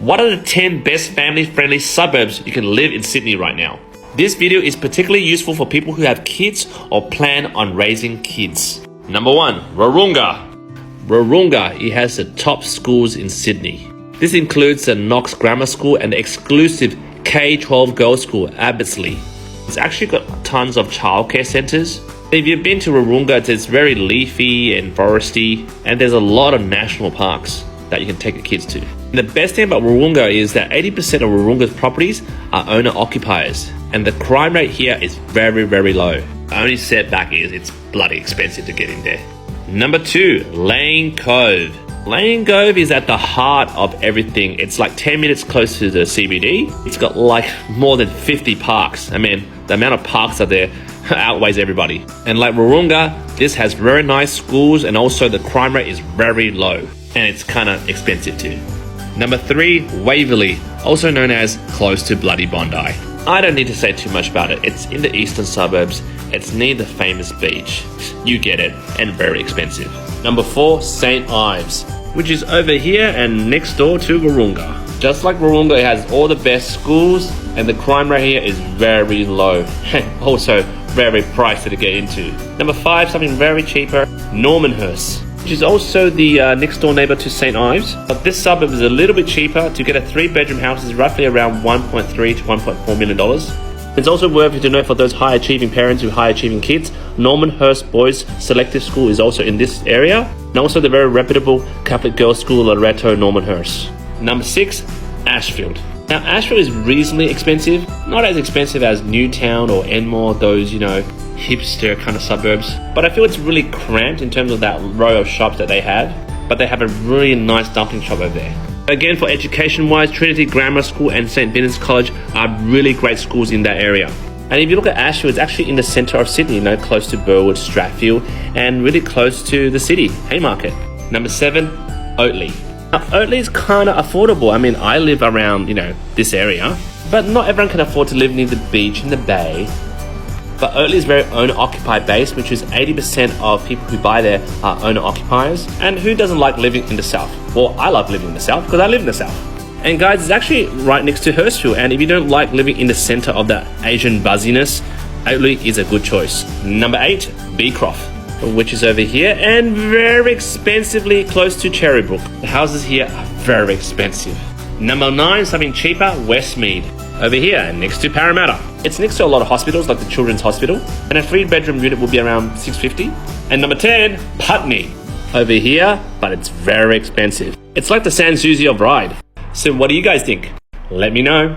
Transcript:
What are the 10 best family-friendly suburbs you can live in Sydney right now? This video is particularly useful for people who have kids or plan on raising kids. Number 1, Wahroonga. Wahroonga, it has the top schools in Sydney. This includes the Knox Grammar School and the exclusive K-12 girls' school, Abbotsleigh. It's actually got tons of childcare centres. If you've been to Wahroonga, it's very leafy and foresty, and there's a lot of national parks that you can take your kids to. And the best thing about Wahroonga is that 80% of Wahroonga's properties are owner-occupiers, and the crime rate here is very, very low. The only setback is it's bloody expensive to get in there. Number 2, Lane Cove. Lane Cove is at the heart of everything. It's like 10 minutes close to the CBD. It's got like more than 50 parks. I mean, the amount of parks are there outweighs everybody. And like Wahroonga, this has very nice schools, and also the crime rate is very low, and it's kind of expensive too. Number 3, Waverley, also known as close to bloody Bondi. I don't need to say too much about it. It's in the eastern suburbs. It's near the famous beach. You get it, and very expensive. Number 4, St. Ives, which is over here and next door to Wahroonga. Just like Wahroonga, it has all the best schools, and the crime rate here is very low, and also very pricey to get into. Number 5, something very cheaper, Normanhurst, which is also the next door neighbour to St. Ives. But this suburb is a little bit cheaper. To get a 3-bedroom house is roughly around $1.3 to $1.4 million. It's also worth it to know for those high-achieving parents with high-achieving kids, Normanhurst Boys Selective School is also in this area, and also the very reputable Catholic girls' school, Loreto Normanhurst. Number 6, Ashfield. Now, Ashfield is reasonably expensive, not as expensive as Newtown or Enmore, those, hipster kind of suburbs. But I feel it's really cramped in terms of that row of shops that they have, but they have a really nice dumpling shop over there. Again, for education-wise, Trinity Grammar School and St. Vincent's College are really great schools in that area. And if you look at Ashfield, it's actually in the centre of Sydney, close to Burwood, Strathfield, and really close to the city, Haymarket. Number 7, Oatley. Now, Oatley is kind of affordable. I mean, I live around, this area, but not everyone can afford to live near the beach in the bay. But Oatley is very owner-occupied based, which is 80% of people who buy there are owner-occupiers. And who doesn't like living in the south? Well, I love living in the south because I live in the south. And guys, it's actually right next to Hurstville. And if you don't like living in the centre of that Asian buzziness, Oatley is a good choice. Number 8, Beecroft, which is over here and very expensively close to Cherrybrook. The houses here are very expensive. Number 9, something cheaper, Westmead, over here and next to Parramatta. It's next to a lot of hospitals like the Children's Hospital, and a 3-bedroom unit will be around $650. And number 10, Putney, over here, but it's very expensive. It's like the San Souci of Ryde. So what do you guys think? Let me know.